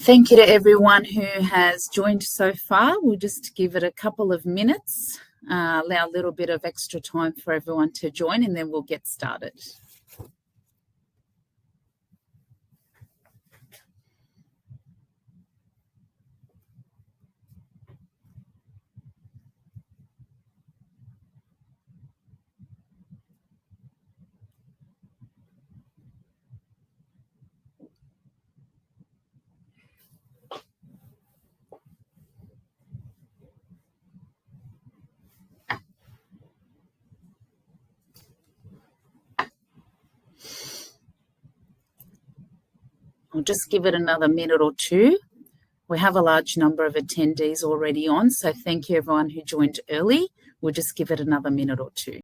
Thank you to everyone who has joined so far. We'll just give it a couple of minutes, allow a little bit of extra time for everyone to join, and then we'll get started. I'll just give it another minute or two. We have a large number of attendees already on, so thank you everyone who joined early. We'll just give it another minute or two.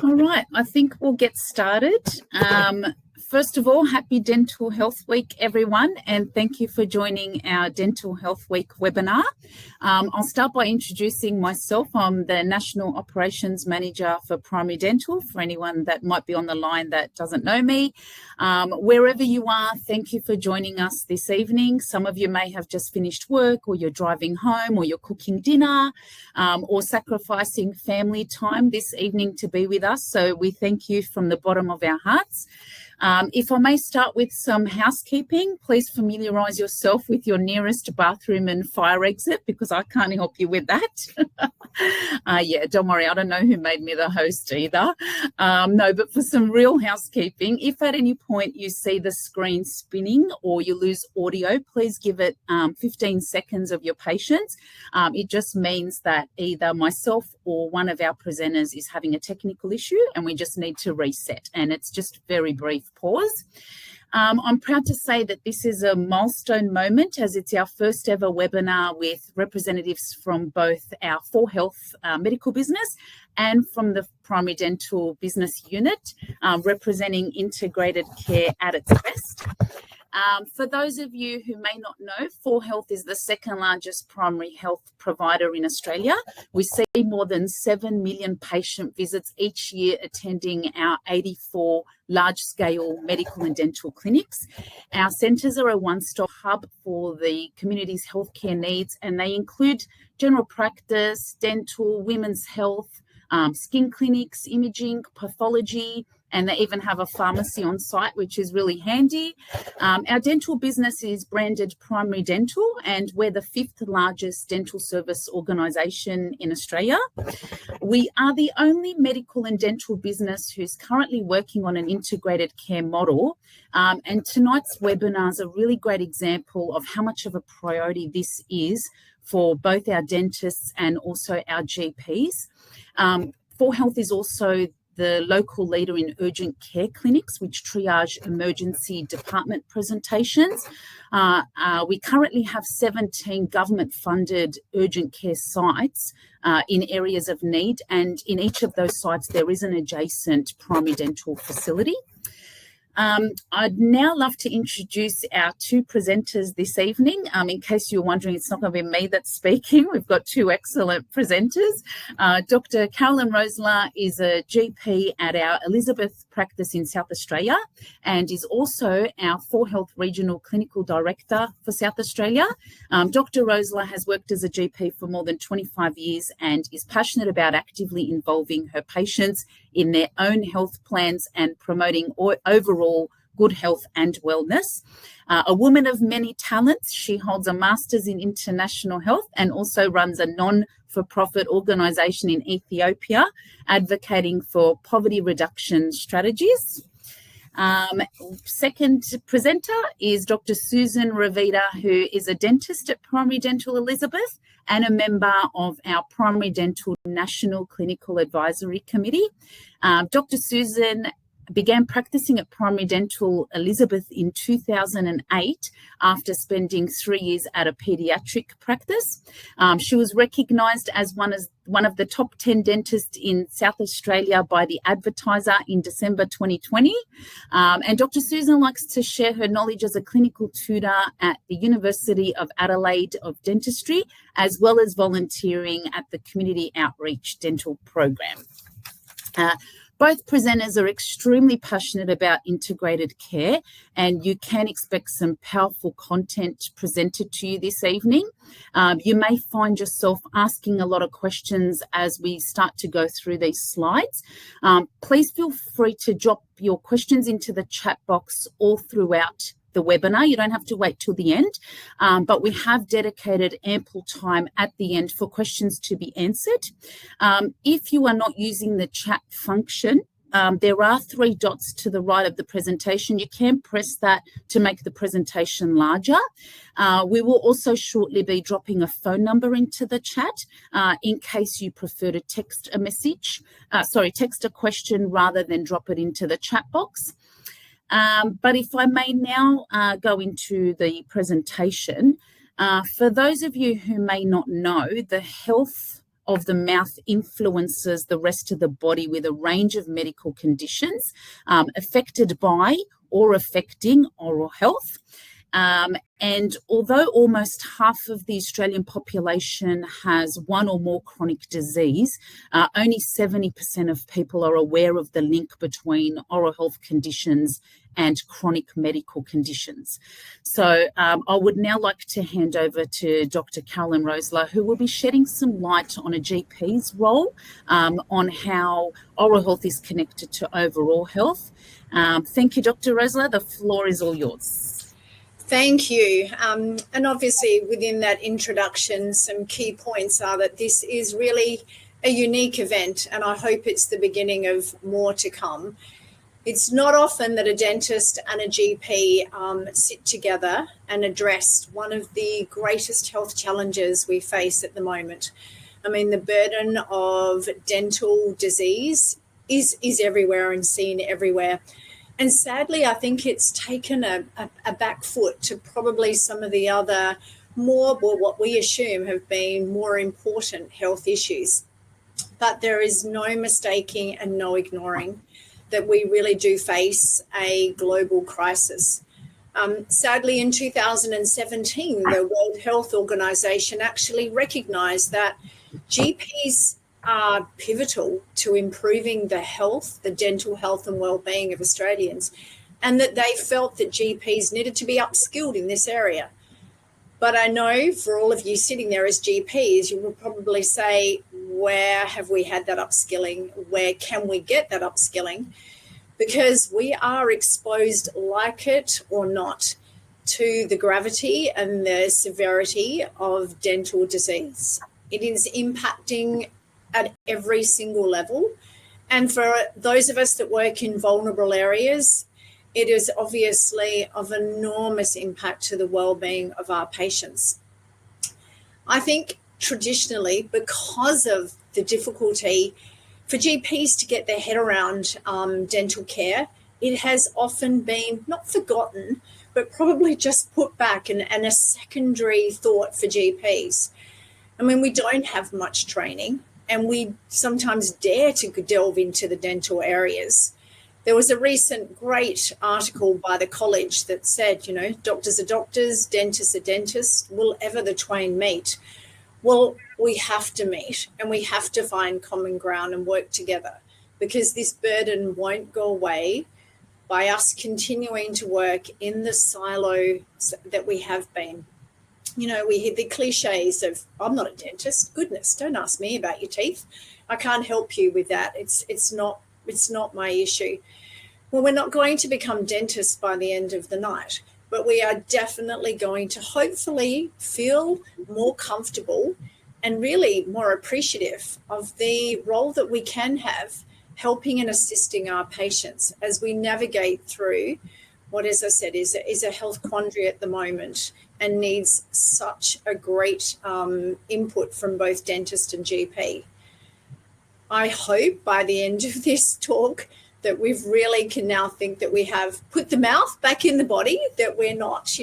All right, I think we'll get started. First of all, happy Dental Health Week, everyone, and thank you for joining our Dental Health Week webinar. I'll start by introducing myself. I'm the National Operations Manager for Primary Dental, for anyone that might be on the line that doesn't know me. Wherever you are, thank you for joining us this evening. Some of you may have just finished work, or you're driving home, or you're cooking dinner, or sacrificing family time this evening to be with us. So we thank you from the bottom of our hearts. If I may start with some housekeeping, please familiarise yourself with your nearest bathroom and fire exit, because I can't help you with that. Yeah, don't worry, I don't know who made me the host either. No, but for some real housekeeping, if at any point you see the screen spinning or you lose audio, please give it 15 seconds of your patience. It just means that either myself or one of our presenters is having a technical issue and we just need to reset, and it's just very brief pause. I'm proud to say that this is a milestone moment, as it's our first ever webinar with representatives from both our 4Health medical business and from the Primary Dental business unit, representing integrated care at its best. For those of you who may not know, 4Health is the second largest primary health provider in Australia. We see more than 7 million patient visits each year attending our 84 large-scale medical and dental clinics. Our centres are a one-stop hub for the community's healthcare needs, and they include general practice, dental, women's health, skin clinics, imaging, pathology, and they even have a pharmacy on site, which is really handy. Our dental business is branded Primary Dental, and we're the 5th largest dental service organisation in Australia. We are the only medical and dental business who's currently working on an integrated care model. And tonight's webinar is a really great example of how much of a priority this is for both our dentists and also our GPs. 4Health is also the local leader in urgent care clinics, which triage emergency department presentations. We currently have 17 government-funded urgent care sites in areas of need, and in each of those sites there is an adjacent primary dental facility. I'd now love to introduce our two presenters this evening. In case you're wondering, it's not going to be me that's speaking. We've got two excellent presenters. Dr Carolyn Roesler is a GP at our Elizabeth practice in South Australia and is also our 4Health Regional Clinical Director for South Australia. Dr Roesler has worked as a GP for more than 25 years and is passionate about actively involving her patients in their own health plans and promoting overall good health and wellness. A woman of many talents, she holds a master's in international health and also runs a non-for-profit organisation in Ethiopia advocating for poverty reduction strategies. Second presenter is Dr Susan Ravida, who is a dentist at Primary Dental Elizabeth and a member of our Primary Dental National Clinical Advisory Committee. Dr Susan began practicing at Primary Dental Elizabeth in 2008 after spending 3 years at a paediatric practice. She was recognised as one of the top 10 dentists in South Australia by the Advertiser in December 2020. And Dr Susan likes to share her knowledge as a clinical tutor at the University of Adelaide of Dentistry, as well as volunteering at the Community Outreach Dental Program. Both presenters are extremely passionate about integrated care, and you can expect some powerful content presented to you this evening. You may find yourself asking a lot of questions as we start to go through these slides. Please feel free to drop your questions into the chat box all throughout the webinar. You don't have to wait till the end, but we have dedicated ample time at the end for questions to be answered. If you are not using the chat function, there are 3 dots to the right of the presentation. You can press that to make the presentation larger. We will also shortly be dropping a phone number into the chat in case you prefer to text a message, text a question rather than drop it into the chat box. But if I may now go into the presentation, for those of you who may not know, the health of the mouth influences the rest of the body with a range of medical conditions affected by or affecting oral health. And although almost half of the Australian population has one or more chronic disease, only 70% of people are aware of the link between oral health conditions and chronic medical conditions. So I would now like to hand over to Dr Carolyn Roesler, who will be shedding some light on a GP's role on how oral health is connected to overall health. Thank you, Dr Roesler. The floor is all yours. Thank you. And obviously within that introduction, some key points are that this is really a unique event, and I hope it's the beginning of more to come. It's not often that a dentist and a GP sit together and address one of the greatest health challenges we face at the moment. I mean, the burden of dental disease is everywhere and seen everywhere. And sadly, I think it's taken a back foot to probably some of the other what we assume have been more important health issues. But there is no mistaking and no ignoring that we really do face a global crisis. Sadly, in 2017, the World Health Organization actually recognized that GPs are pivotal to improving the dental health and well-being of Australians, and that they felt that GPs needed to be upskilled in this area. But I know for all of you sitting there as GPs, you will probably say, where have we had that upskilling? Where can we get that upskilling? Because we are exposed, like it or not, to the gravity and the severity of dental disease. It is impacting at every single level. And for those of us that work in vulnerable areas, it is obviously of enormous impact to the well-being of our patients. I think traditionally, because of the difficulty for GPs to get their head around dental care, it has often been not forgotten, but probably just put back and a secondary thought for GPs. I mean, we don't have much training, and we sometimes dare to delve into the dental areas. There was a recent great article by the college that said, you know, doctors are doctors, dentists are dentists, will ever the twain meet? Well, we have to meet, and we have to find common ground and work together, because this burden won't go away by us continuing to work in the silo that we have been. You know, we hear the cliches of, I'm not a dentist. Goodness, don't ask me about your teeth. I can't help you with that. It's not my issue. Well, we're not going to become dentists by the end of the night, but we are definitely going to hopefully feel more comfortable and really more appreciative of the role that we can have helping and assisting our patients as we navigate through what, as I said, is a health quandary at the moment and needs such a great input from both dentist and GP. I hope by the end of this talk that we've really can now think that we have put the mouth back in the body, that we're not,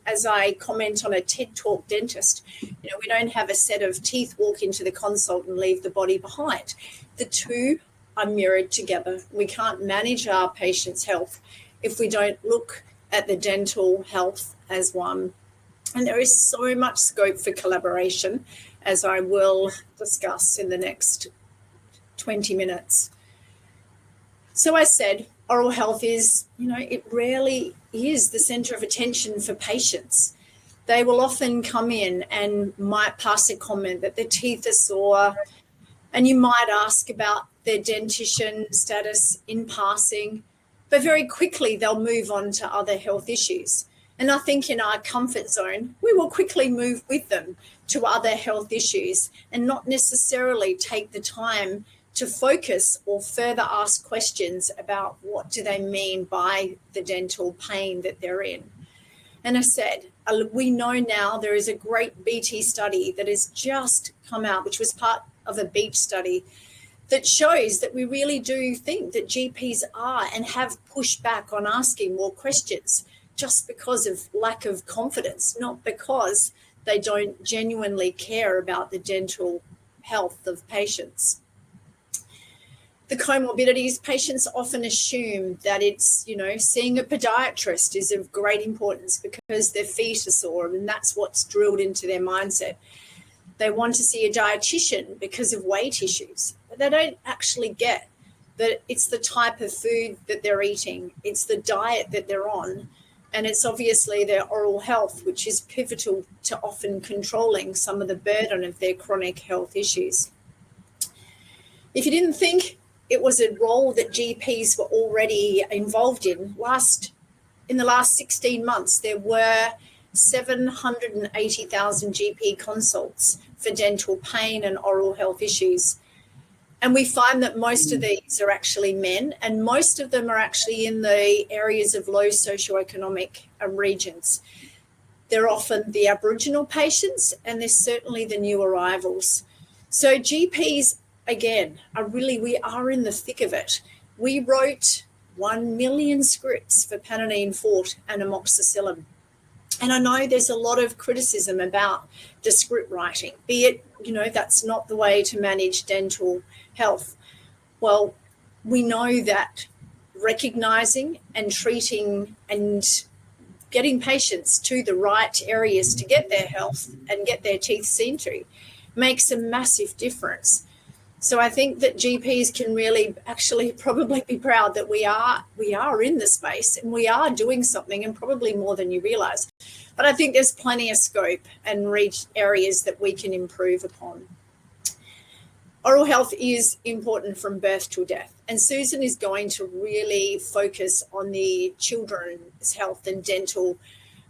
as I comment on a TED Talk dentist, we don't have a set of teeth walk into the consult and leave the body behind. The two are mirrored together. We can't manage our patients' health if we don't look at the dental health as one. And there is so much scope for collaboration, as I will discuss in the next 20 minutes. So I said, oral health is, it rarely is the centre of attention for patients. They will often come in and might pass a comment that their teeth are sore, and you might ask about their dentition status in passing, but very quickly they'll move on to other health issues. And I think in our comfort zone, we will quickly move with them to other health issues and not necessarily take the time to focus or further ask questions about what do they mean by the dental pain that they're in. And I said, we know now there is a great BT study that has just come out, which was part of a BEACH study, that shows that we really do think that GPs are and have pushed back on asking more questions just because of lack of confidence, not because they don't genuinely care about the dental health of patients. The comorbidities, patients often assume that it's, seeing a podiatrist is of great importance because their feet are sore, and that's what's drilled into their mindset. They want to see a dietitian because of weight issues, but they don't actually get that it's the type of food that they're eating, it's the diet that they're on, and it's obviously their oral health, which is pivotal to often controlling some of the burden of their chronic health issues. If you didn't think it was a role that GPs were already involved in the last 16 months, there were 780,000 GP consults for dental pain and oral health issues. And we find that most of these are actually men, and most of them are actually in the areas of low socioeconomic regions. They're often the Aboriginal patients, and they're certainly the new arrivals. So GPs, again, we are in the thick of it. We wrote 1 million scripts for Panadeine Forte and amoxicillin. And I know there's a lot of criticism about the script writing, be it, that's not the way to manage dental health. Well, we know that recognising and treating and getting patients to the right areas to get their health and get their teeth seen to makes a massive difference. So I think that GPs can really actually probably be proud that we are in the space and we are doing something, and probably more than you realise. But I think there's plenty of scope and reach areas that we can improve upon. Oral health is important from birth to death, and Susan is going to really focus on the children's health and dental,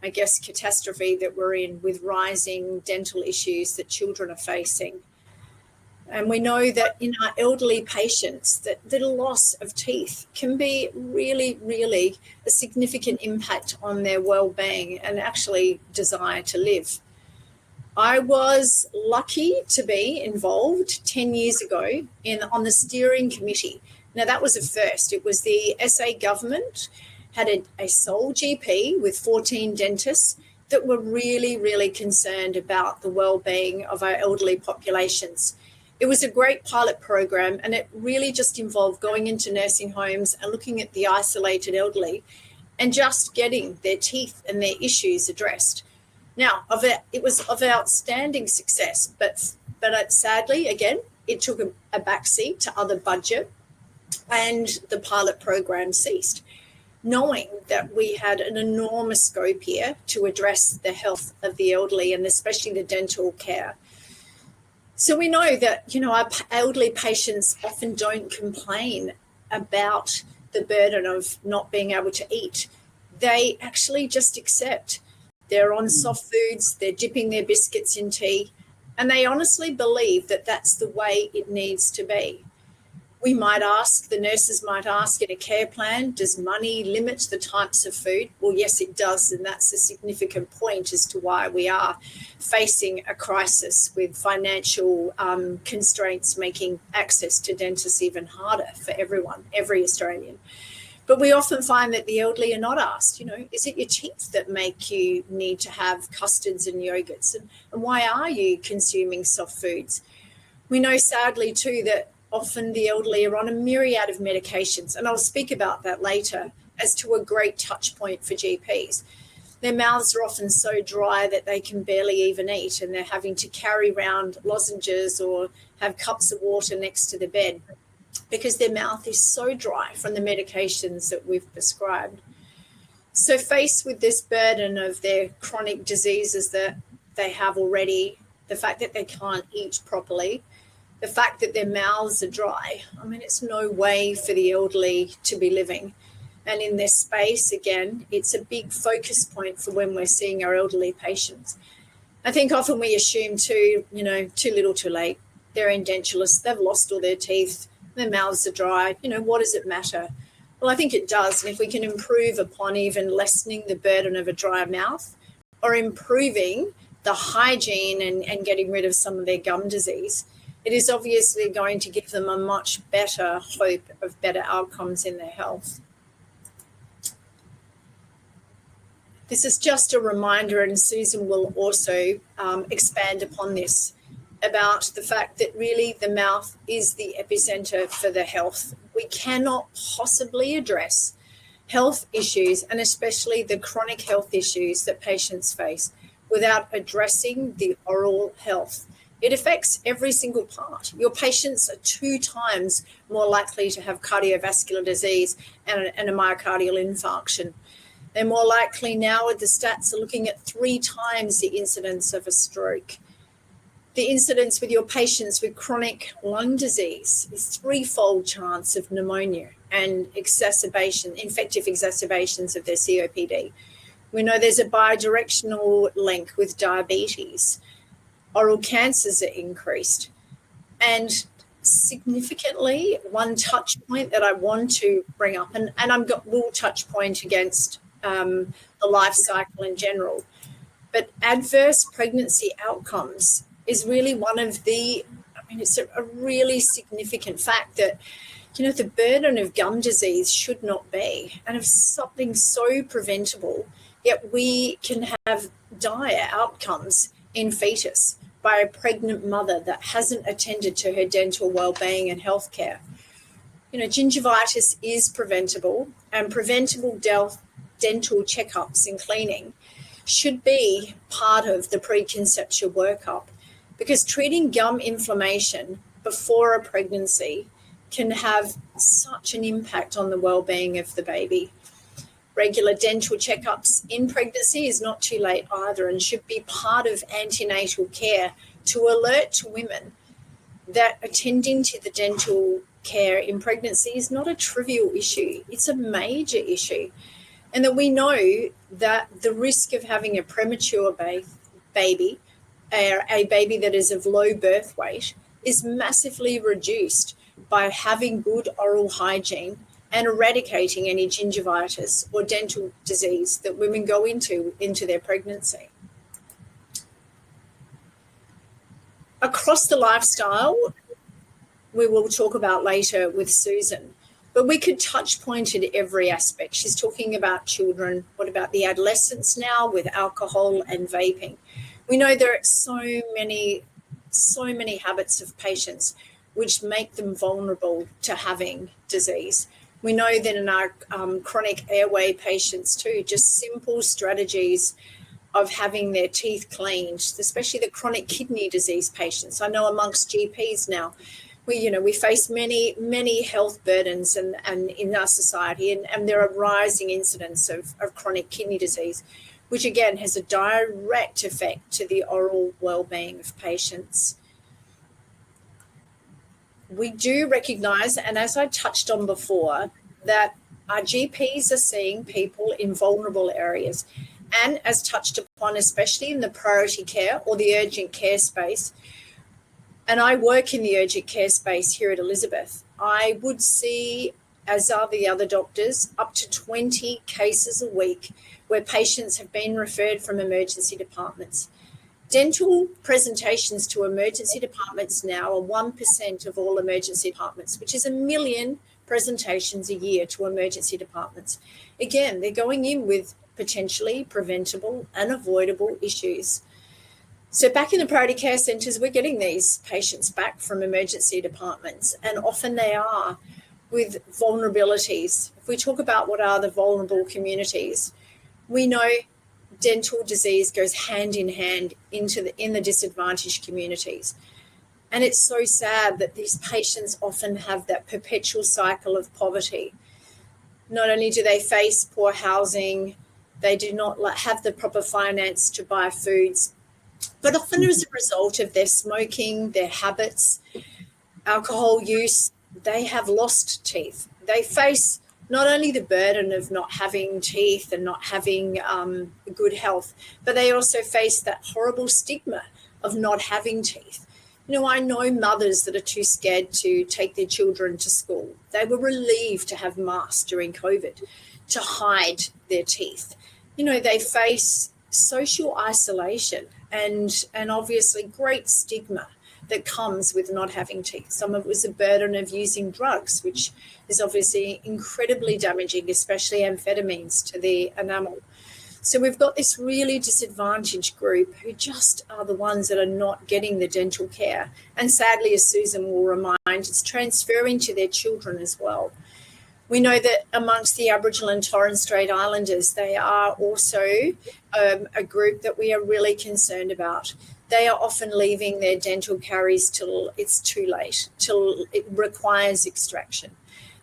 catastrophe that we're in with rising dental issues that children are facing. And we know that in our elderly patients that the loss of teeth can be really, really a significant impact on their well-being and actually desire to live. I was lucky to be involved 10 years ago on the steering committee. Now, that was a first. It was the SA government had a sole GP with 14 dentists that were really, really concerned about the well-being of our elderly populations. It was a great pilot program, and it really just involved going into nursing homes and looking at the isolated elderly and just getting their teeth and their issues addressed. Now, it was of outstanding success, but sadly, again, it took a backseat to other budget, and the pilot program ceased, knowing that we had an enormous scope here to address the health of the elderly and especially the dental care. So we know that, our elderly patients often don't complain about the burden of not being able to eat. They actually just accept. They're on soft foods, they're dipping their biscuits in tea, and they honestly believe that that's the way it needs to be. We might ask, the nurses might ask in a care plan, does money limit the types of food? Well, yes, it does, and that's a significant point as to why we are facing a crisis with financial constraints making access to dentists even harder for everyone, every Australian. But we often find that the elderly are not asked, is it your teeth that make you need to have custards and yogurts? And why are you consuming soft foods? We know sadly too that often the elderly are on a myriad of medications, and I'll speak about that later as to a great touch point for GPs. Their mouths are often so dry that they can barely even eat, and they're having to carry around lozenges or have cups of water next to the bed because their mouth is so dry from the medications that we've prescribed. So faced with this burden of their chronic diseases that they have already, the fact that they can't eat properly, the fact that their mouths are dry, it's no way for the elderly to be living. And in this space, again, it's a big focus point for when we're seeing our elderly patients. I think often we assume too little too late. They're edentulous, they've lost all their teeth, their mouths are dry, what does it matter? Well, I think it does. And if we can improve upon even lessening the burden of a dry mouth or improving the hygiene and getting rid of some of their gum disease, it is obviously going to give them a much better hope of better outcomes in their health. This is just a reminder, and Susan will also expand upon this, about the fact that really the mouth is the epicenter for the health. We cannot possibly address health issues, and especially the chronic health issues that patients face, without addressing the oral health. It affects every single part. Your patients are 2 times more likely to have cardiovascular disease and a myocardial infarction. They're more likely now, with the stats are looking at 3 times the incidence of a stroke. The incidence with your patients with chronic lung disease is 3-fold chance of pneumonia and infective exacerbations of their COPD. We know there's a bidirectional link with diabetes. Oral cancers are increased. And significantly, one touch point that I want to bring up, and we'll touch point against the life cycle in general, but adverse pregnancy outcomes is really one of the, it's a really significant fact that, the burden of gum disease should not be, and of something so preventable, yet we can have dire outcomes in fetus by a pregnant mother that hasn't attended to her dental well-being and healthcare. Gingivitis is preventable, and preventable dental checkups and cleaning should be part of the preconceptual workup, because treating gum inflammation before a pregnancy can have such an impact on the well-being of the baby. Regular dental checkups in pregnancy is not too late either, and should be part of antenatal care to alert to women that attending to the dental care in pregnancy is not a trivial issue. It's a major issue. And that we know that the risk of having a premature baby, a baby that is of low birth weight, is massively reduced by having good oral hygiene and eradicating any gingivitis or dental disease that women go into their pregnancy. Across the lifestyle, we will talk about later with Susan, but we could touch point at every aspect. She's talking about children. What about the adolescents now with alcohol and vaping? We know there are so many habits of patients which make them vulnerable to having disease. We know that in our chronic airway patients too, just simple strategies of having their teeth cleaned, especially the chronic kidney disease patients. I know amongst GPs now, we face many health burdens and in our society, and there are rising incidents of chronic kidney disease, which again has a direct effect to the oral well-being of patients. we do recognise, and as I touched on before, that our GPs are seeing people in vulnerable areas. And as touched upon, especially in the priority care or the urgent care space, and I work in the urgent care space here at Elizabeth, I would see, as are the other doctors, up to 20 cases a week where patients have been referred from emergency departments. Dental presentations to emergency departments now are 1% of all emergency departments, which is 1 million presentations a year to emergency departments. Again, they're going in with potentially preventable and avoidable issues. So back in the priority care centres, we're getting these patients back from emergency departments, and often they are with vulnerabilities. If we talk about what are the vulnerable communities, we know dental disease goes hand in hand in the disadvantaged communities. And it's so sad that these patients often have that perpetual cycle of poverty. Not only do they face poor housing, they do not have the proper finance to buy foods, but often as a result of their smoking, their habits, alcohol use, they have lost teeth. They face not only the burden of not having teeth and not having good health, but they also face that horrible stigma of not having teeth. You know, I know mothers that are too scared to take their children to school. They were relieved to have masks during COVID to hide their teeth. You know, they face social isolation and obviously great stigma that comes with not having teeth. Some of it was a burden of using drugs, which is obviously incredibly damaging, especially amphetamines to the enamel. So we've got this really disadvantaged group who just are the ones that are not getting the dental care. And sadly, as Susan will remind, it's transferring to their children as well. We know that amongst the Aboriginal and Torres Strait Islanders, they are also a group that we are really concerned about. They are often leaving their dental caries till it's too late, till it requires extraction.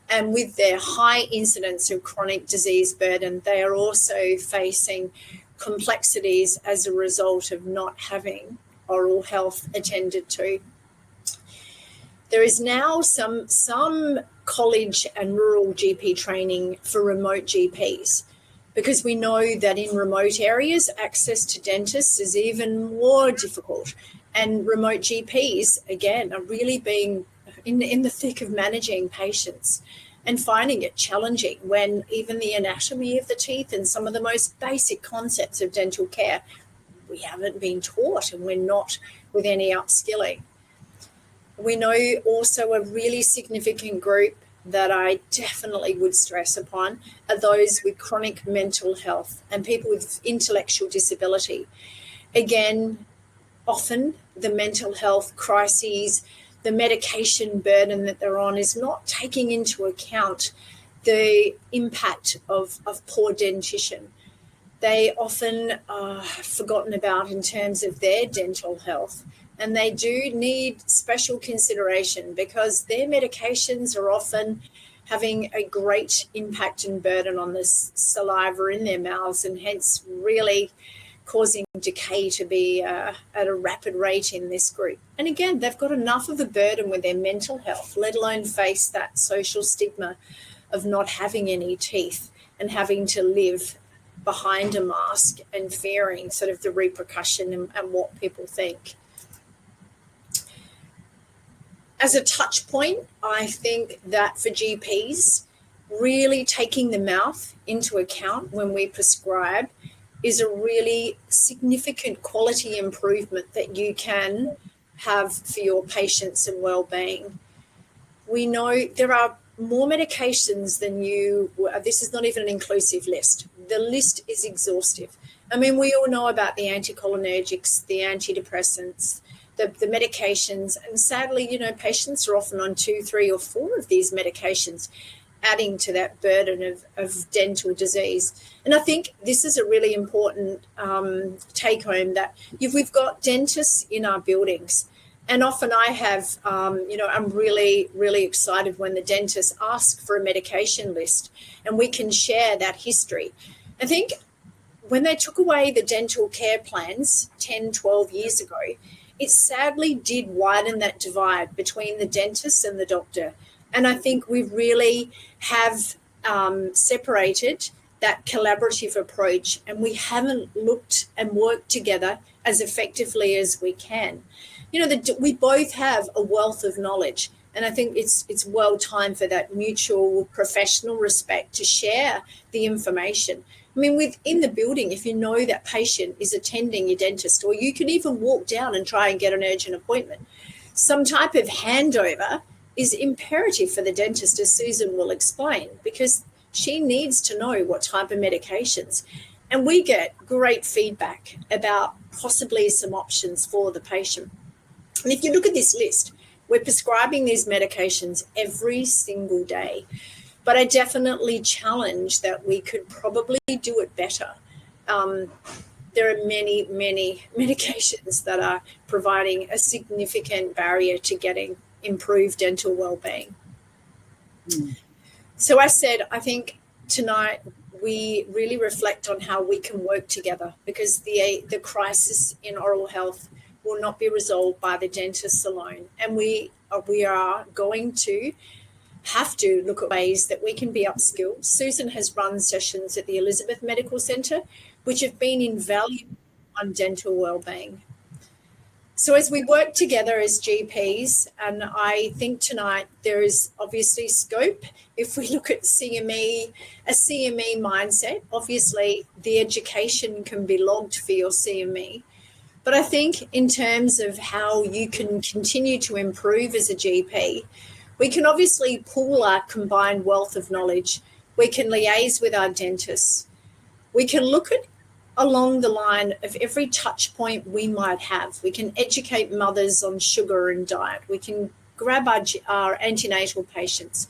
And with their high incidence of chronic disease burden, they are also facing complexities as a result of not having oral health attended to. There is now some college and rural GP training for remote GPs, because we know that in remote areas, access to dentists is even more difficult. And remote GPs, again, are really being in the thick of managing patients and finding it challenging when even the anatomy of the teeth and some of the most basic concepts of dental care, we haven't been taught, and we're not with any upskilling. We know also a really significant group that I definitely would stress upon are those with chronic mental health and people with intellectual disability. Again, often the mental health crises, the medication burden that they're on is not taking into account the impact of poor dentition. They often are forgotten about in terms of their dental health, and they do need special consideration because their medications are often having a great impact and burden on the saliva in their mouths, and hence really causing decay to be at a rapid rate in this group. And again, they've got enough of a burden with their mental health, let alone face that social stigma of not having any teeth and having to live behind a mask and fearing sort of the repercussion and what people think. As a touch point, I think that for GPs, really taking the mouth into account when we prescribe is a really significant quality improvement that you can have for your patients and well-being. We know there are more medications than this is not even an inclusive list. The list is exhaustive. I mean, we all know about the anticholinergics, the antidepressants, the medications, and sadly, you know, patients are often on 2, 3, or 4 of these medications, adding to that burden of dental disease. And I think this is a really important take home, that we've got dentists in our buildings. And often I have, I'm really, really excited when the dentists ask for a medication list and we can share that history. I think when they took away the dental care plans 10, 12 years ago, it sadly did widen that divide between the dentist and the doctor. And I think we really have separated that collaborative approach, and we haven't looked and worked together as effectively as we can. We both have a wealth of knowledge, and I think it's well time for that mutual professional respect to share the information. I mean, within the building, if you know that patient is attending your dentist, or you can even walk down and try and get an urgent appointment, some type of handover is imperative for the dentist, as Susan will explain, because she needs to know what type of medications. And we get great feedback about possibly some options for the patient. And if you look at this list, we're prescribing these medications every single day. But I definitely challenge that we could probably do it better. There are many, many medications that are providing a significant barrier to getting improved dental well-being. So I said, I think tonight we really reflect on how we can work together, because the crisis in oral health will not be resolved by the dentists alone. And we are going to have to look at ways that we can be upskilled. Susan has run sessions at the Elizabeth Medical Centre, which have been invaluable on dental wellbeing. So as we work together as GPs, and I think tonight there is obviously scope, if we look at a CME mindset, obviously the education can be logged for your CME. But I think in terms of how you can continue to improve as a GP, we can obviously pool our combined wealth of knowledge. We can liaise with our dentists. We can look at along the line of every touch point we might have. We can educate mothers on sugar and diet. We can grab our antenatal patients.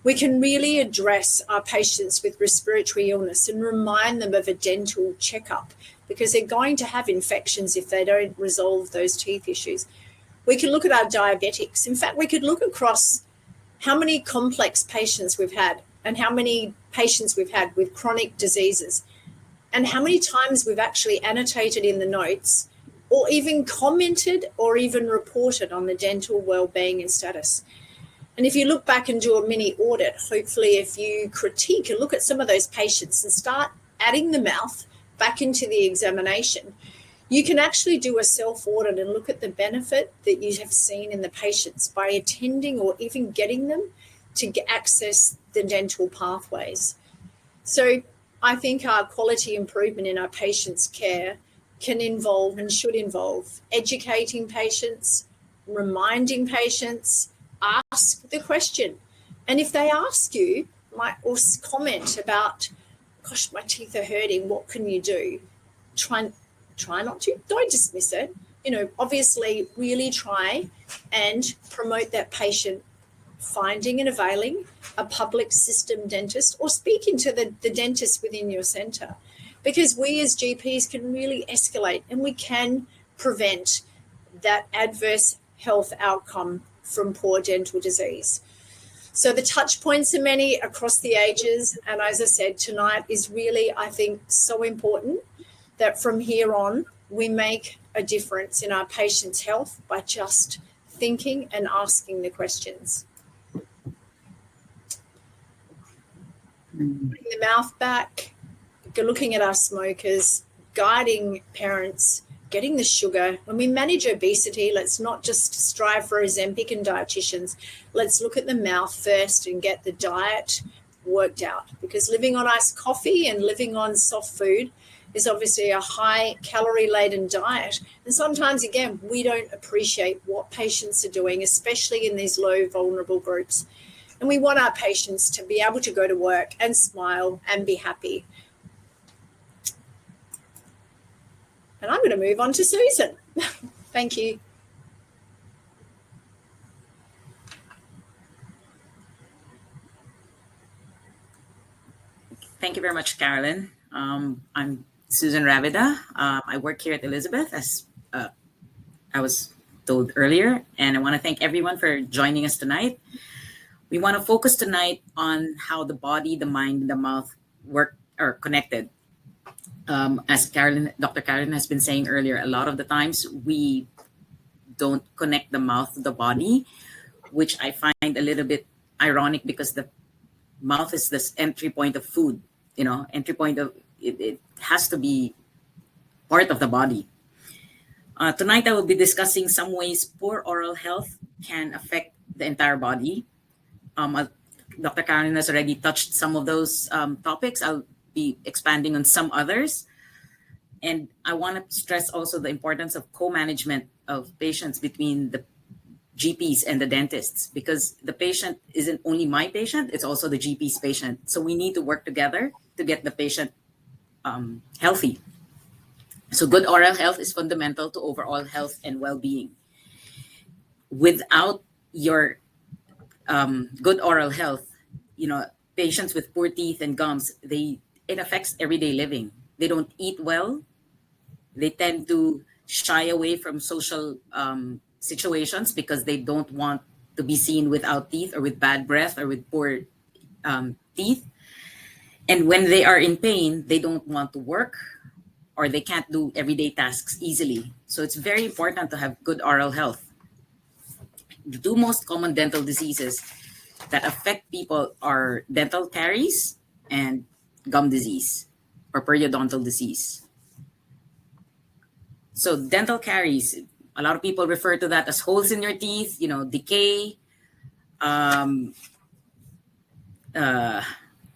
We can really address our patients with respiratory illness and remind them of a dental checkup, because they're going to have infections if they don't resolve those teeth issues. We can look at our diabetics. In fact, we could look across how many complex patients we've had and how many patients we've had with chronic diseases, and how many times we've actually annotated in the notes or even commented or even reported on the dental well-being and status. And if you look back and do a mini audit, hopefully if you critique and look at some of those patients and start adding the mouth back into the examination, you can actually do a self-audit and look at the benefit that you have seen in the patients by attending or even getting them to access the dental pathways. So I think our quality improvement in our patients' care can involve and should involve educating patients, reminding patients, ask the question. And if they ask you, or comment about, gosh, my teeth are hurting, what can you do? Try not to, don't dismiss it. Obviously really try and promote that patient finding and availing a public system dentist, or speaking to the dentist within your centre, because we as GPs can really escalate and we can prevent that adverse health outcome from poor dental disease. So the touch points are many across the ages, and as I said, tonight is really, I think, so important that from here on we make a difference in our patients' health by just thinking and asking the questions. Putting the mouth back, looking at our smokers, guiding parents, getting the sugar. When we manage obesity, let's not just strive for Ozempic and dietitians. Let's look at the mouth first and get the diet worked out, because living on iced coffee and living on soft food is obviously a high calorie laden diet. And sometimes, again, we don't appreciate what patients are doing, especially in these low vulnerable groups. And we want our patients to be able to go to work and smile and be happy. And I'm going to move on to Susan. Thank you. Thank you very much, Carolyn. I'm Susan Ravida. I work here at Elizabeth, as I was told earlier, and I want to thank everyone for joining us tonight. We want to focus tonight on how the body, the mind, and the mouth work or connected. As Dr. Carolyn has been saying earlier, a lot of the times we don't connect the mouth to the body, which I find a little bit ironic because the mouth is this entry point of food, entry point of it has to be part of the body. Tonight, I will be discussing some ways poor oral health can affect the entire body. Dr. Carolyn has already touched some of those topics. I'll be expanding on some others. And I want to stress also the importance of co-management of patients between the GPs and the dentists, because the patient isn't only my patient, it's also the GP's patient. So we need to work together to get the patient healthy. So good oral health is fundamental to overall health and well-being. Without your good oral health, patients with poor teeth and gums, it affects everyday living. They don't eat well. They tend to shy away from social situations because they don't want to be seen without teeth or with bad breath or with poor teeth. And when they are in pain, they don't want to work or they can't do everyday tasks easily. So it's very important to have good oral health. The two most common dental diseases that affect people are dental caries and gum disease or periodontal disease. So dental caries, a lot of people refer to that as holes in your teeth, decay,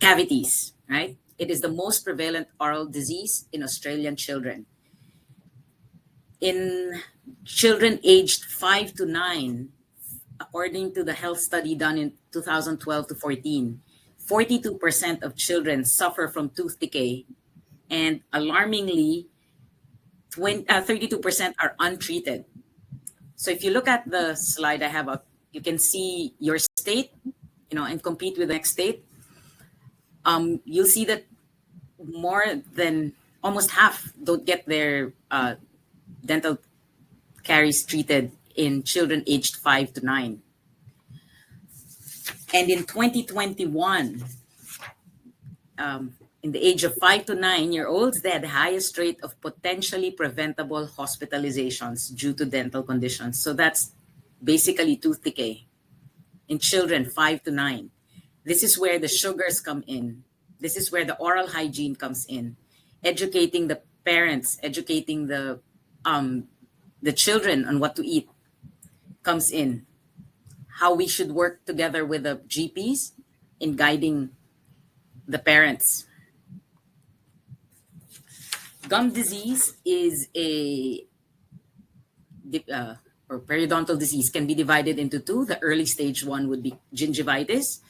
cavities, right? It is the most prevalent oral disease in Australian children. In children aged 5 to 9, according to the health study done in 2012 to 14, 42% of children suffer from tooth decay, and alarmingly, 32% are untreated. So if you look at the slide I have up, you can see your state, and compete with the next state. You'll see that more than almost half don't get their dental caries treated in children aged 5 to 9. And in 2021, in the age of 5 to 9-year-olds, they had the highest rate of potentially preventable hospitalizations due to dental conditions. So that's basically tooth decay in children 5 to 9. This is where the sugars come in. This is where the oral hygiene comes in. Educating the parents, educating the children on what to eat comes in. How we should work together with the GPs in guiding the parents. Gum disease is or periodontal disease can be divided into two. The early stage one would be gingivitis.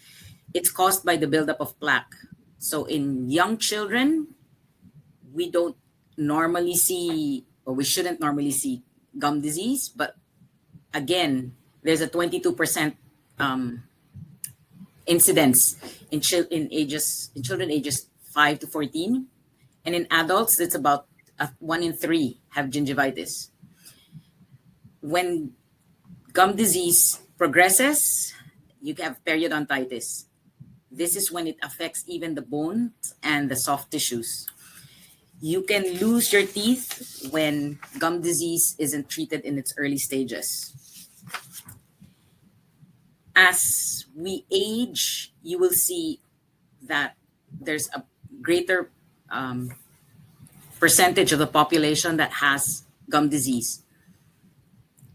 It's caused by the buildup of plaque. So in young children, we don't normally see, or we shouldn't normally see gum disease, but again, there's a 22% incidence in children ages 5 to 14. And in adults, it's about 1 in 3 have gingivitis. When gum disease progresses, you have periodontitis. This is when it affects even the bones and the soft tissues. You can lose your teeth when gum disease isn't treated in its early stages. As we age, you will see that there's a greater percentage of the population that has gum disease.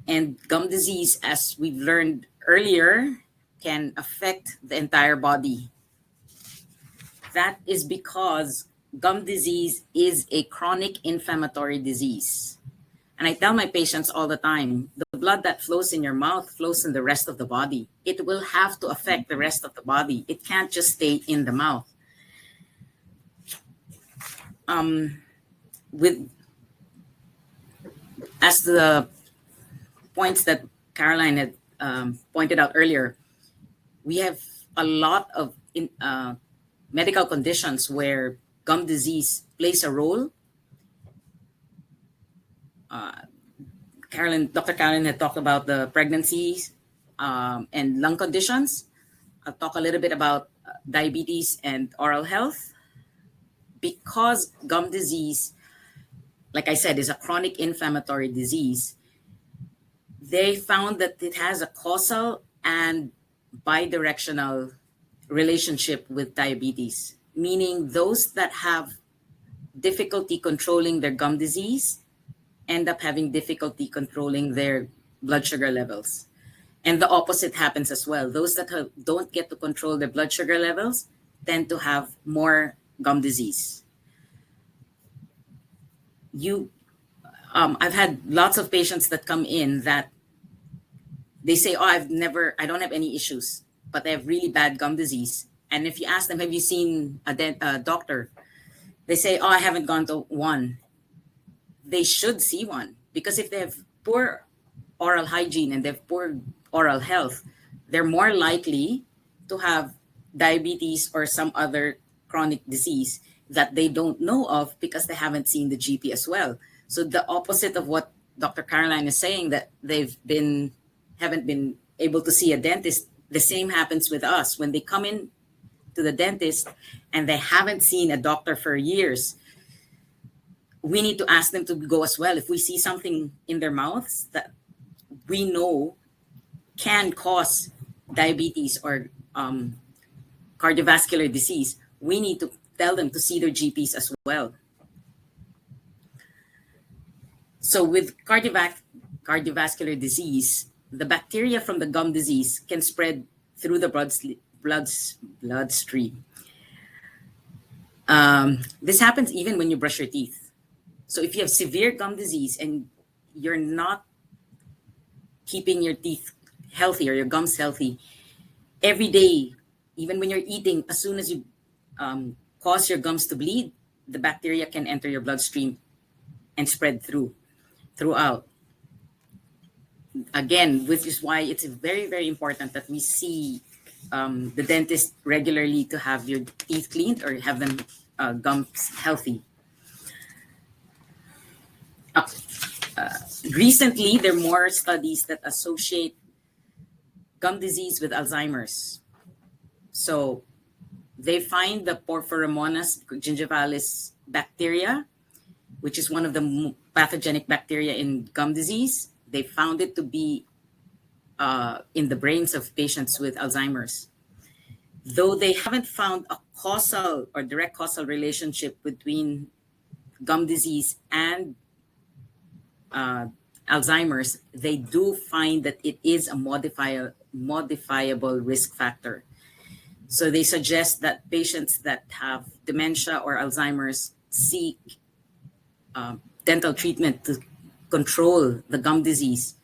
And gum disease, as we've learned earlier, can affect the entire body. That is because gum disease is a chronic inflammatory disease. And I tell my patients all the time, the blood that flows in your mouth flows in the rest of the body. It will have to affect the rest of the body. It can't just stay in the mouth. As the points that Caroline had pointed out earlier, we have a lot of medical conditions where gum disease plays a role. Dr. Carolyn had talked about the pregnancies and lung conditions. I'll talk a little bit about diabetes and oral health. Because gum disease, like I said, is a chronic inflammatory disease, They found that it has a causal and bidirectional relationship with diabetes, meaning those that have difficulty controlling their gum disease end up having difficulty controlling their blood sugar levels. And the opposite happens as well. Those that don't get to control their blood sugar levels tend to have more gum disease. I've had lots of patients that come in that they say, oh, I don't have any issues, but they have really bad gum disease. And if you ask them, have you seen a doctor? They say, oh, I haven't gone to one. They should see one, because if they have poor oral hygiene and they have poor oral health, they're more likely to have diabetes or some other chronic disease that they don't know of because they haven't seen the GP as well. So the opposite of what Dr. Caroline is saying, that haven't been able to see a dentist, the same happens with us. When they come in to the dentist and they haven't seen a doctor for years, we need to ask them to go as well. If we see something in their mouths that we know can cause diabetes or cardiovascular disease, we need to tell them to see their GPs as well. So with cardiovascular disease, the bacteria from the gum disease can spread through the bloodstream. This happens even when you brush your teeth. So if you have severe gum disease and you're not keeping your teeth healthy or your gums healthy, every day, even when you're eating, as soon as you cause your gums to bleed, the bacteria can enter your bloodstream and spread throughout. Again, which is why it's very, very important that we see the dentist regularly to have your teeth cleaned or have them gums healthy. Recently, there are more studies that associate gum disease with Alzheimer's. So they find the Porphyromonas gingivalis bacteria, which is one of the pathogenic bacteria in gum disease. They found it to be in the brains of patients with Alzheimer's. Though they haven't found a causal or direct causal relationship between gum disease and Alzheimer's, they do find that it is a modifiable risk factor. So they suggest that patients that have dementia or Alzheimer's seek dental treatment to control the gum disease,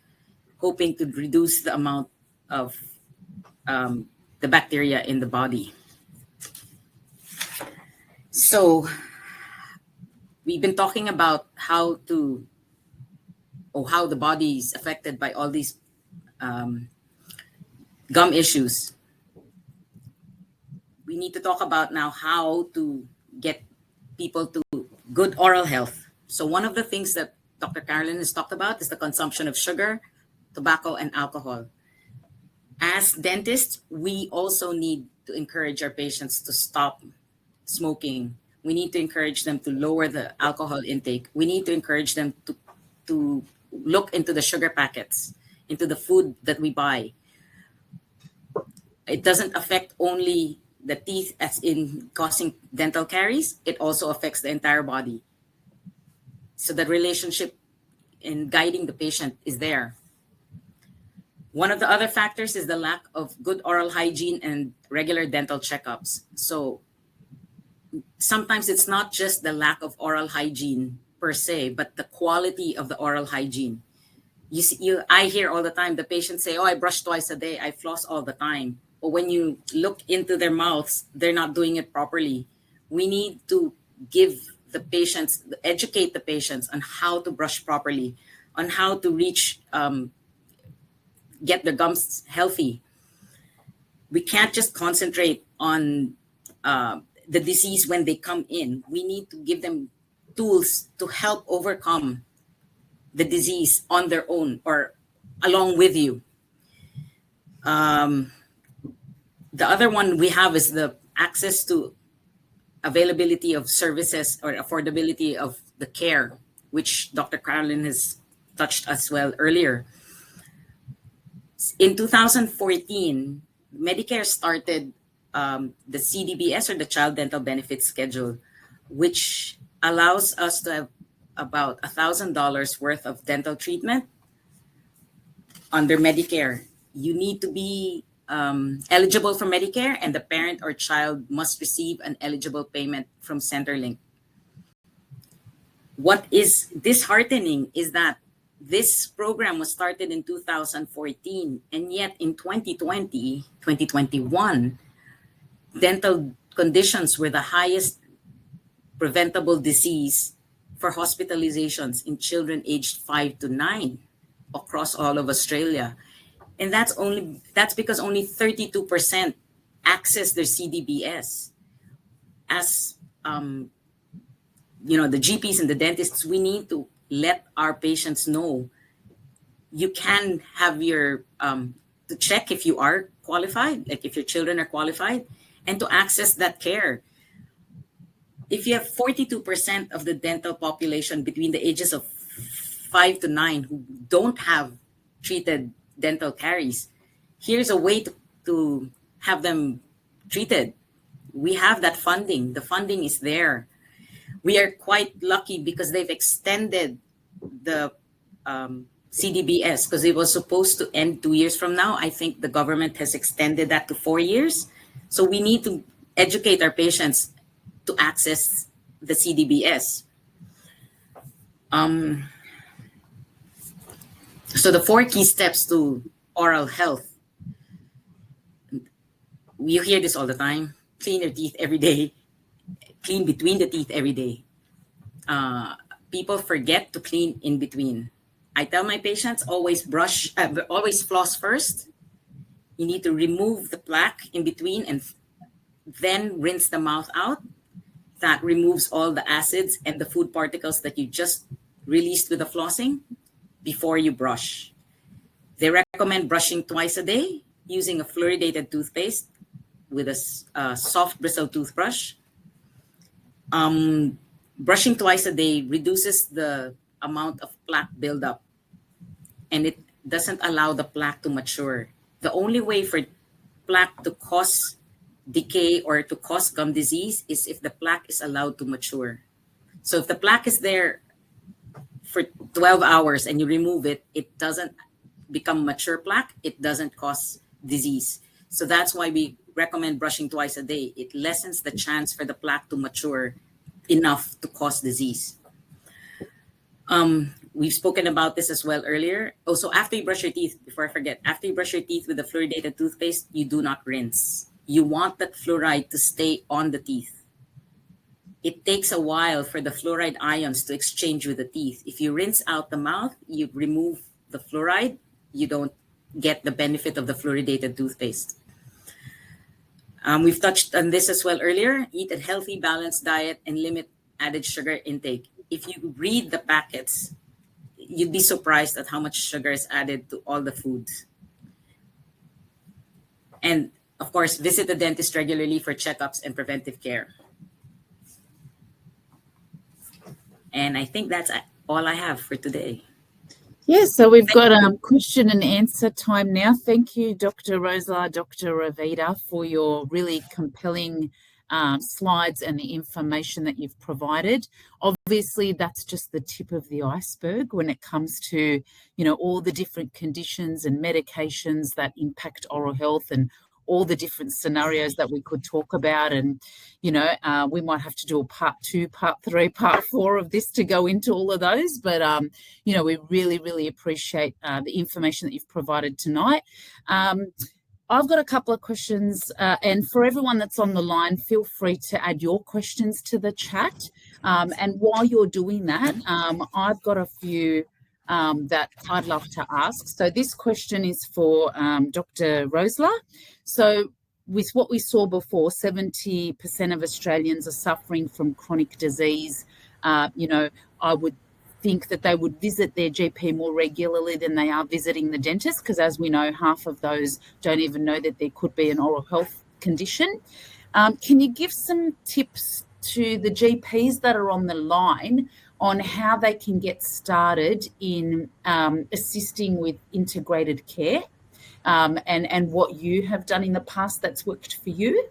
hoping to reduce the amount of the bacteria in the body. So we've been talking about how the body is affected by all these gum issues. We need to talk about now how to get people to good oral health. So one of the things that Dr. Carolyn has talked about is the consumption of sugar, tobacco, and alcohol. As dentists, we also need to encourage our patients to stop smoking. We need to encourage them to lower the alcohol intake. We need to encourage them to look into the sugar packets, into the food that we buy. It doesn't affect only the teeth as in causing dental caries, it also affects the entire body. So the relationship in guiding the patient is there. One of the other factors is the lack of good oral hygiene and regular dental checkups. So sometimes it's not just the lack of oral hygiene per se, but the quality of the oral hygiene. I hear all the time the patients say, oh, I brush twice a day, I floss all the time. But when you look into their mouths, they're not doing it properly. We need to educate the patients on how to brush properly, on how to get their gums healthy. We can't just concentrate on the disease when they come in. We need to give them tools to help overcome the disease on their own or along with you. The other one we have is the access to availability of services or affordability of the care, which Dr. Carolyn has touched as well earlier. In 2014, Medicare started the CDBS, or the Child Dental Benefit Schedule, which allows us to have about $1,000 worth of dental treatment under Medicare. You need to be eligible for Medicare, and the parent or child must receive an eligible payment from Centerlink. What is disheartening is that this program was started in 2014, and yet in 2021, dental conditions were the highest preventable disease for hospitalizations in children aged 5 to 9 across all of Australia. And that's because only 32% access their CDBS. As the GPs and the dentists, we need to let our patients know you can have your to check if you are qualified, like if your children are qualified, and to access that care. If you have 42% of the dental population between the ages of 5 to 9 who don't have treated dental caries, here's a way to have them treated. We have that funding. The funding is there. We are quite lucky because they've extended the CDBS, because it was supposed to end 2 years from now. I think the government has extended that to 4 years. So we need to educate our patients to access the CDBS. So the 4 key steps to oral health. You hear this all the time. Clean your teeth every day. Clean between the teeth every day. People forget to clean in between. I tell my patients, always floss first. You need to remove the plaque in between and then rinse the mouth out. That removes all the acids and the food particles that you just released with the flossing before you brush. They recommend brushing twice a day using a fluoridated toothpaste with a soft bristle toothbrush. Brushing twice a day reduces the amount of plaque buildup, and it doesn't allow the plaque to mature. The only way for plaque to cause decay or to cause gum disease is if the plaque is allowed to mature. So if the plaque is there for 12 hours and you remove it, it doesn't become mature plaque. It doesn't cause disease. So that's why we recommend brushing twice a day. It lessens the chance for the plaque to mature enough to cause disease. We've spoken about this as well earlier. Also, after you brush your teeth, before I forget, after you brush your teeth with a fluoridated toothpaste, you do not rinse. You want that fluoride to stay on the teeth. It takes a while for the fluoride ions to exchange with the teeth. If you rinse out the mouth, you remove the fluoride, you don't get the benefit of the fluoridated toothpaste. We've touched on this as well earlier. Eat a healthy, balanced diet and limit added sugar intake. If you read the packets, you'd be surprised at how much sugar is added to all the foods. And of course, visit the dentist regularly for checkups and preventive care. And I think that's all I have for today. Yeah, so we've got question and answer time now. Thank you, Dr. Roesler, Dr. Ravida, for your really compelling slides and the information that you've provided. Obviously, that's just the tip of the iceberg when it comes to, all the different conditions and medications that impact oral health and all the different scenarios that we could talk about. And, we might have to do a part 2, part 3, part 4 of this to go into all of those. But, we really, really appreciate the information that you've provided tonight. I've got a couple of questions, and for everyone that's on the line, feel free to add your questions to the chat. And while you're doing that, I've got a few that I'd love to ask. So this question is for Dr. Roesler. So with what we saw before, 70% of Australians are suffering from chronic disease. I would think that they would visit their GP more regularly than they are visiting the dentist, because as we know, half of those don't even know that there could be an oral health condition. Can you give some tips to the GPs that are on the line on how they can get started in assisting with integrated care? and what you have done in the past that's worked for you?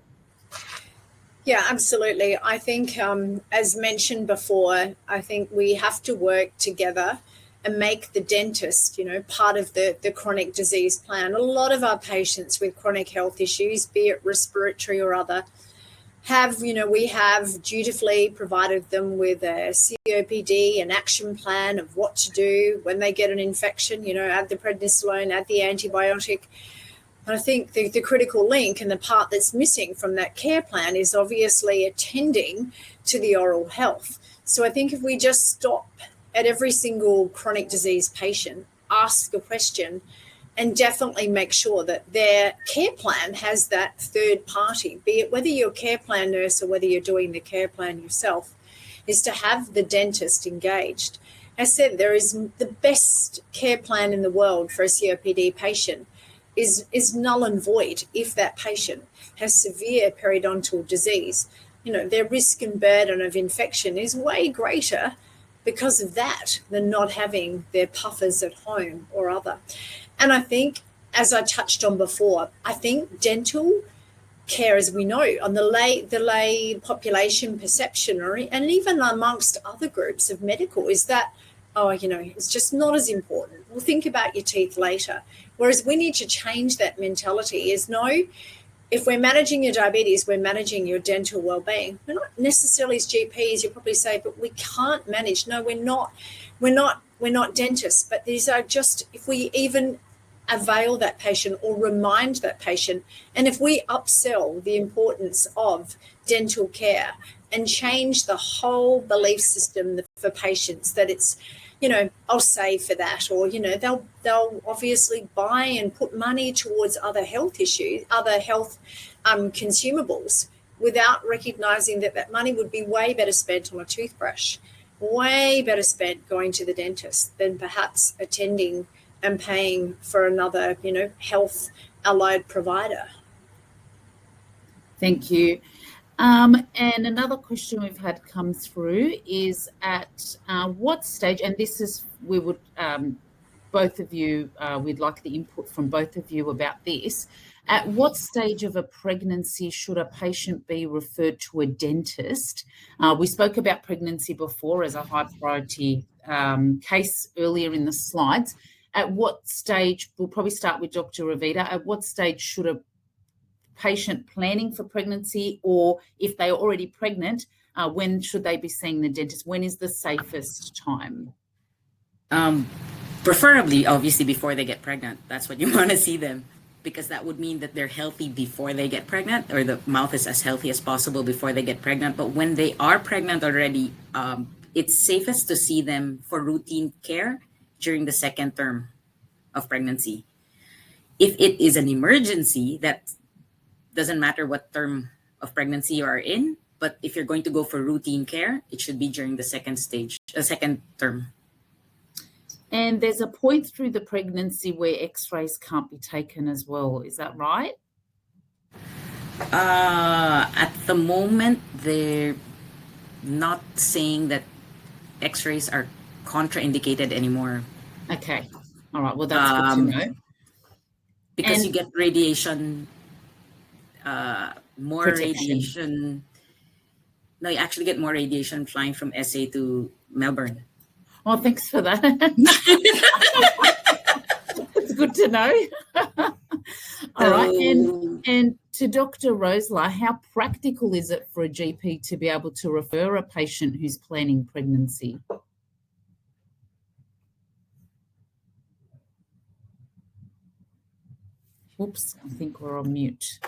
Yeah, absolutely. I think, as mentioned before, I think we have to work together and make the dentist, part of the chronic disease plan. A lot of our patients with chronic health issues, be it respiratory or other, we have dutifully provided them with a COPD, an action plan of what to do when they get an infection, add the prednisolone, add the antibiotic. I think the critical link and the part that's missing from that care plan is obviously attending to the oral health. So I think if we just stop at every single chronic disease patient, ask the question, and definitely make sure that their care plan has that third party, be it whether you're a care plan nurse or whether you're doing the care plan yourself, is to have the dentist engaged. As I said, there is the best care plan in the world for a COPD patient is null and void if that patient has severe periodontal disease. Their risk and burden of infection is way greater because of that than not having their puffers at home or other. And I think, as I touched on before, I think dental care, as we know, on the lay population perception, and even amongst other groups of medical, is that, it's just not as important. We'll think about your teeth later. Whereas we need to change that mentality is, no, if we're managing your diabetes, we're managing your dental well-being. We're not necessarily as GPs, you'll probably say, but we can't manage. No, we're not dentists, but these are just, if we even avail that patient or remind that patient, and if we upsell the importance of dental care and change the whole belief system for patients that it's, I'll save for that, or, they'll obviously buy and put money towards other health issues, other health consumables, without recognizing that money would be way better spent on a toothbrush, way better spent going to the dentist than perhaps attending and paying for another, health allied provider. Thank you. And another question we've had come through is at what stage, and this is, we would, both of you, we'd like the input from both of you about this. At what stage of a pregnancy should a patient be referred to a dentist? We spoke about pregnancy before as a high priority case earlier in the slides. At what stage, we'll probably start with Dr. Ravida, at what stage should a patient planning for pregnancy, or if they are already pregnant, when should they be seeing the dentist? When is the safest time? Preferably, obviously, before they get pregnant. That's what you want to see them, because that would mean that they're healthy before they get pregnant, or the mouth is as healthy as possible before they get pregnant. But when they are pregnant already, it's safest to see them for routine care during the second term of pregnancy. If it is an emergency, that doesn't matter what term of pregnancy you are in, but if you're going to go for routine care, it should be during the second term. And there's a point through the pregnancy where x-rays can't be taken as well. Is that right? At the moment, they're not saying that x-rays are contraindicated anymore. Okay. All right. Well, that's good to know. Because you get radiation, more Protection. radiation. No, you actually get more radiation flying from SA to Melbourne. Oh, thanks for that. It's good to know. All right. And to Dr. Roesler, how practical is it for a GP to be able to refer a patient who's planning pregnancy? Oops, I think we're on mute.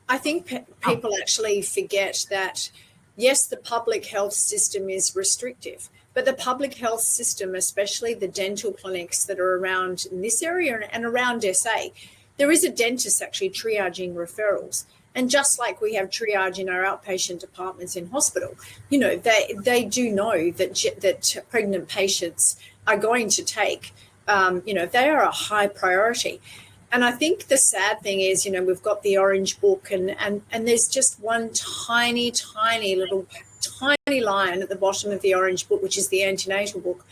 I think people actually forget that, yes, the public health system is restrictive, but the public health system, especially the dental clinics that are around in this area and around SA, there is a dentist actually triaging referrals. And just like we have triage in our outpatient departments in hospital, they do know that pregnant patients are going to take, they are a high priority. And I think the sad thing is, we've got the Orange Book and there's just one tiny line at the bottom of the Orange Book, which is the antenatal book,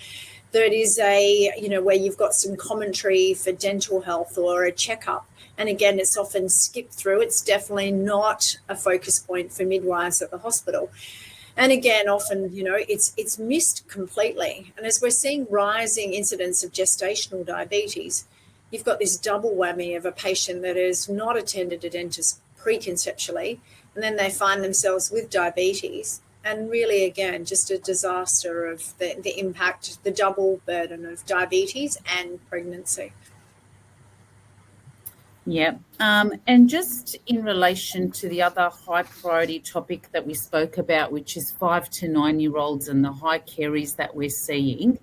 that is a, where you've got some commentary for dental health or a checkup. And again, it's often skipped through. It's definitely not a focus point for midwives at the hospital. And again, often, it's missed completely. And as we're seeing rising incidence of gestational diabetes, you've got this double whammy of a patient that has not attended a dentist preconceptually, and then they find themselves with diabetes. And really, again, just a disaster of the impact, the double burden of diabetes and pregnancy. Yeah. And just in relation to the other high priority topic that we spoke about, which is 5 to 9-year-olds and the high caries that we're seeing,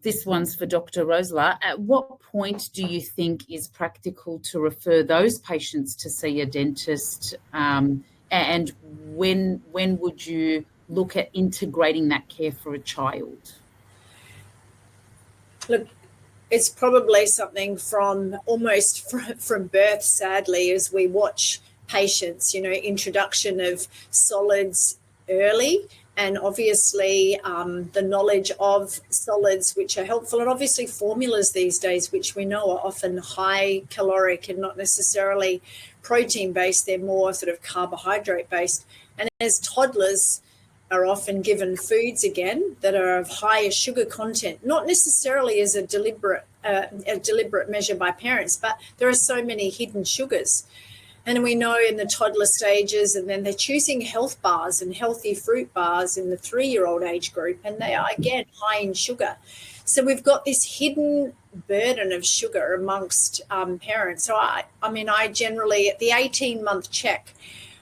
this one's for Dr. Roesler. At what point do you think is practical to refer those patients to see a dentist, and when would you look at integrating that care for a child? Look, it's probably something from almost from birth, sadly, as we watch patients, introduction of solids early, and obviously the knowledge of solids which are helpful, and obviously formulas these days, which we know are often high caloric and not necessarily protein based, they're more sort of carbohydrate based. And as toddlers are often given foods again that are of higher sugar content, not necessarily as a deliberate measure by parents, but there are so many hidden sugars. And we know in the toddler stages, and then they're choosing health bars and healthy fruit bars in the 3-year-old age group, and they are, again, high in sugar. So we've got this hidden burden of sugar amongst parents. So I generally, at the 18-month check,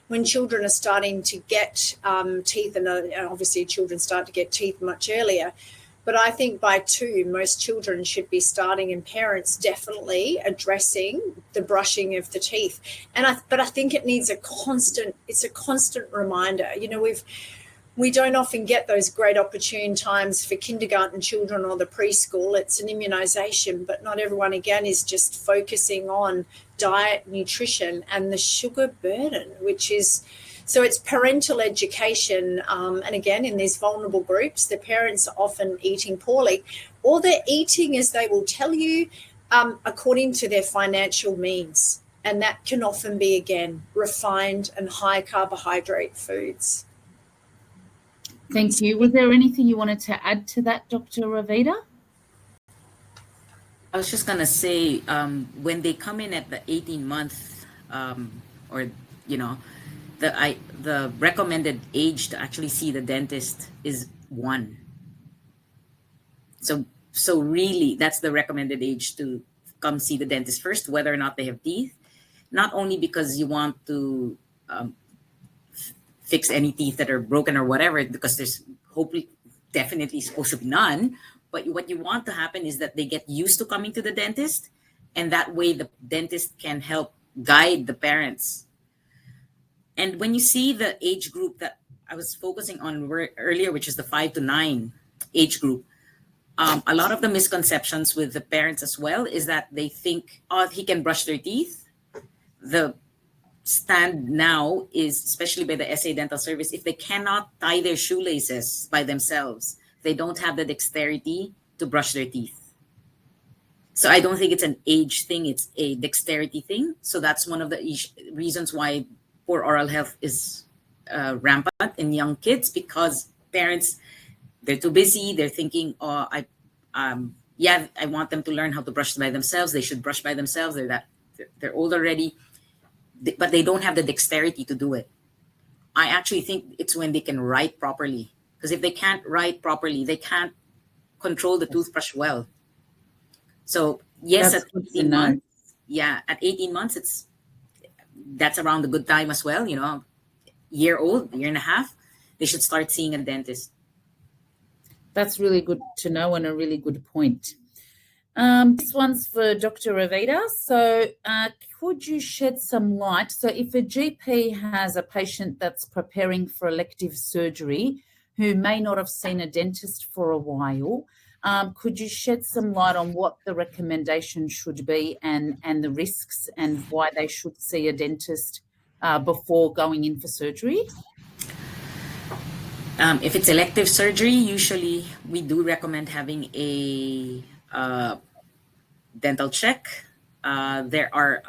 when children are starting to get teeth, and obviously children start to get teeth much earlier, but I think by 2, most children should be starting, and parents definitely addressing the brushing of the teeth. But I think it needs a constant reminder. We don't often get those great opportune times for kindergarten children or the preschool. It's an immunization, but not everyone, again, is just focusing on diet, nutrition, and the sugar burden, so it's parental education. And again, in these vulnerable groups, the parents are often eating poorly, or they're eating, as they will tell you, according to their financial means. And that can often be, again, refined and high carbohydrate foods. Thank you. Was there anything you wanted to add to that, Dr. Ravida? I was just going to say, when they come in at the 18-month, the recommended age to actually see the dentist is 1. So really, that's the recommended age to come see the dentist first, whether or not they have teeth. Not only because you want to fix any teeth that are broken or whatever, because there's hopefully definitely supposed to be none. But what you want to happen is that they get used to coming to the dentist, and that way the dentist can help guide the parents. And when you see the age group that I was focusing on earlier, which is the 5 to 9 age group, a lot of the misconceptions with the parents as well is that they think, he can brush their teeth. The stand now is, especially by the SA Dental Service, if they cannot tie their shoelaces by themselves, they don't have the dexterity to brush their teeth. So I don't think it's an age thing, it's a dexterity thing. So that's one of the reasons why poor oral health is rampant in young kids, because parents, they're too busy. They're thinking, I want them to learn how to brush by themselves. They should brush by themselves. They're old already, but they don't have the dexterity to do it. I actually think it's when they can write properly, because if they can't write properly, they can't control the toothbrush well. So yes, at 18 months, at 18 months, that's around the good time as well. Year and a half, they should start seeing a dentist. That's really good to know, and a really good point. This one's for Dr. Ravida. So could you shed some light? So if a GP has a patient that's preparing for elective surgery who may not have seen a dentist for a while, could you shed some light on what the recommendation should be and the risks, and why they should see a dentist before going in for surgery? If it's elective surgery, usually we do recommend having a dental check. There are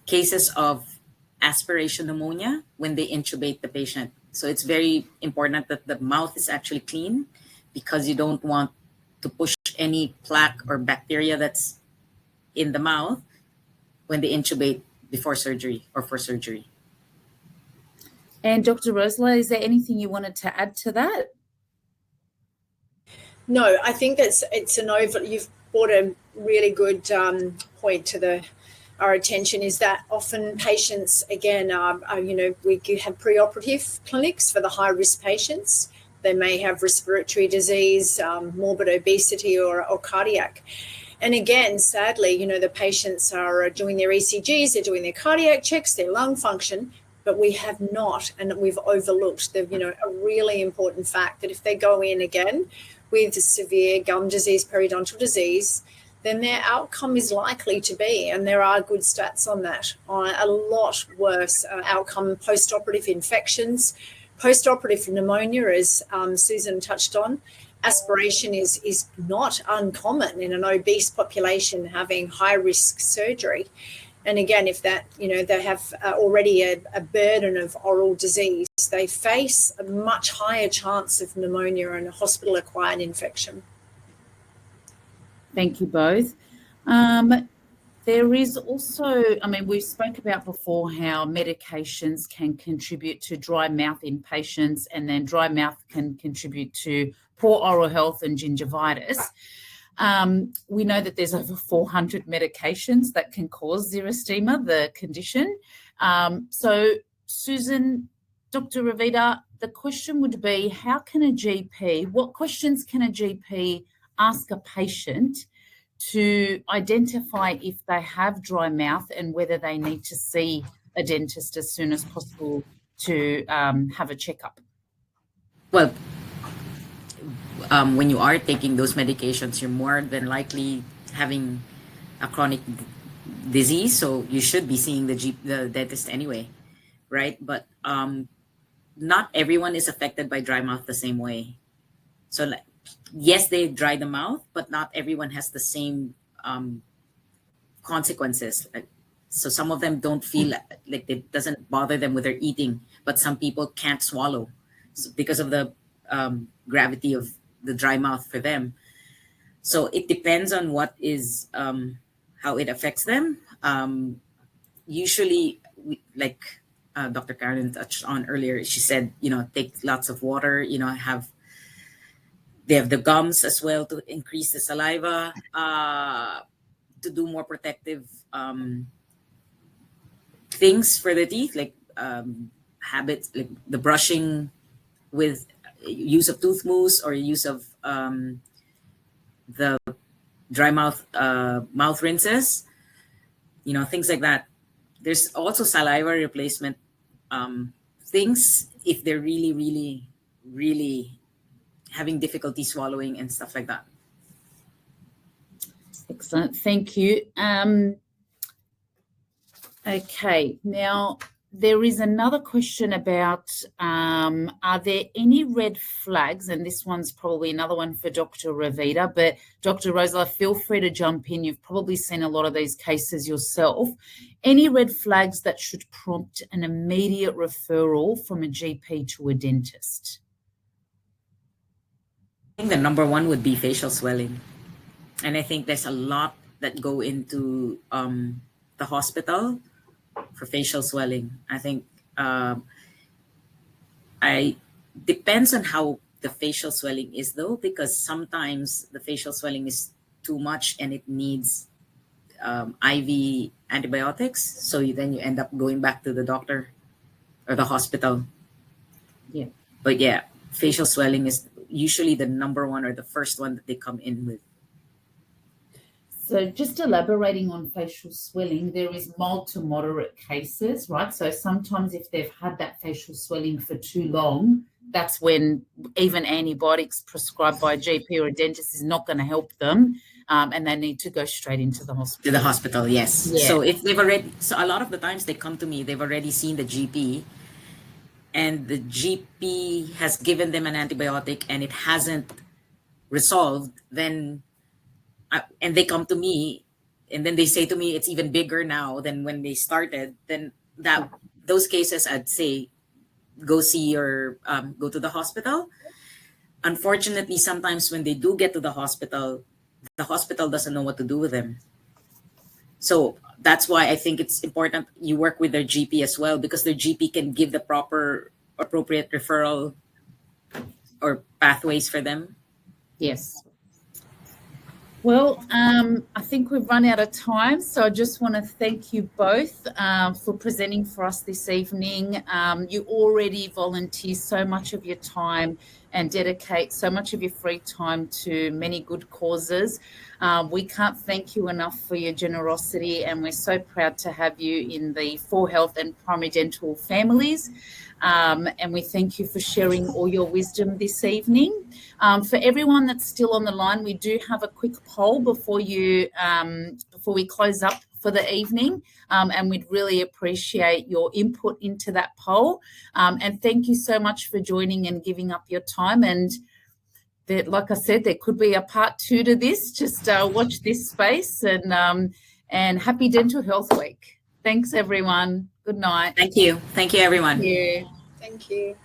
cases of aspiration pneumonia when they intubate the patient. So it's very important that the mouth is actually clean, because you don't want to push any plaque or bacteria that's in the mouth when they intubate before surgery or for surgery. And Dr. Roesler, is there anything you wanted to add to that? No, I think it's you've brought a really good point to our attention, is that often patients, again, we have preoperative clinics for the high risk patients. They may have respiratory disease, morbid obesity, or cardiac. And again, sadly, the patients are doing their ECGs, they're doing their cardiac checks, their lung function, but we have not, and we've overlooked a really important fact that if they go in again with severe gum disease, periodontal disease, then their outcome is likely to be, and there are good stats on that, a lot worse outcome, post-operative infections, post-operative pneumonia, as Susan touched on. Aspiration is not uncommon in an obese population having high-risk surgery. And again, if that, they have already a burden of oral disease, they face a much higher chance of pneumonia and a hospital-acquired infection. Thank you both. There is also, we spoke about before how medications can contribute to dry mouth in patients, and then dry mouth can contribute to poor oral health and gingivitis. We know that there's over 400 medications that can cause xeristima, the condition. So, Susan, Dr. Ravida, the question would be, what questions can a GP ask a patient to identify if they have dry mouth and whether they need to see a dentist as soon as possible to have a checkup? Well, when you are taking those medications, you're more than likely having a chronic disease, so you should be seeing the dentist anyway, right? But not everyone is affected by dry mouth the same way. So yes, they dry the mouth, but not everyone has the same consequences. So some of them don't feel like it doesn't bother them with their eating, but some people can't swallow because of the gravity of the dry mouth for them. So it depends on what is how it affects them. Usually, like Dr. Carolyn touched on earlier, she said, take lots of water, they have the gums as well to increase the saliva, to do more protective things for the teeth, like habits, like the brushing with use of tooth mousse or use of the dry mouth rinses, things like that. There's also saliva replacement things if they're really, really, really having difficulty swallowing and stuff like that. Excellent, thank you. Okay, now there is another question about are there any red flags, and this one's probably another one for Dr. Ravida, but Dr. Roesler, feel free to jump in. You've probably seen a lot of these cases yourself. Any red flags that should prompt an immediate referral from a GP to a dentist? I think the number one would be facial swelling. And I think there's a lot that go into the hospital for facial swelling. I think depends on how the facial swelling is, though, because sometimes the facial swelling is too much and it needs IV antibiotics. So then you end up going back to the doctor or the hospital. Yeah. But yeah, facial swelling is usually the number one or the first one that they come in with. So just elaborating on facial swelling, there is mild to moderate cases, right? So sometimes if they've had that facial swelling for too long, that's when even antibiotics prescribed by a GP or a dentist is not going to help them, and they need to go straight into the hospital. To the hospital, yes. Yeah. So if a lot of the times they come to me, they've already seen the GP, and the GP has given them an antibiotic and it hasn't resolved, then and they come to me and then they say to me it's even bigger now than when they started, then those cases I'd say go see or go to the hospital. Unfortunately, sometimes when they do get to the hospital doesn't know what to do with them. So that's why I think it's important you work with their GP as well, because their GP can give the proper appropriate referral or pathways for them. Yes. Well, I think we've run out of time, so I just want to thank you both for presenting for us this evening. You already volunteer so much of your time and dedicate so much of your free time to many good causes. We can't thank you enough for your generosity, and we're so proud to have you in the 4Health and Primary Dental families. And we thank you for sharing all your wisdom this evening. For everyone that's still on the line, we do have a quick poll before we close up for the evening, and we'd really appreciate your input into that poll. And thank you so much for joining and giving up your time. And like I said, there could be a part 2 to this. Just watch this space, and happy Dental Health Week. Thanks, everyone. Good night. Thank you. Thank you, everyone. Thank you. Thank you.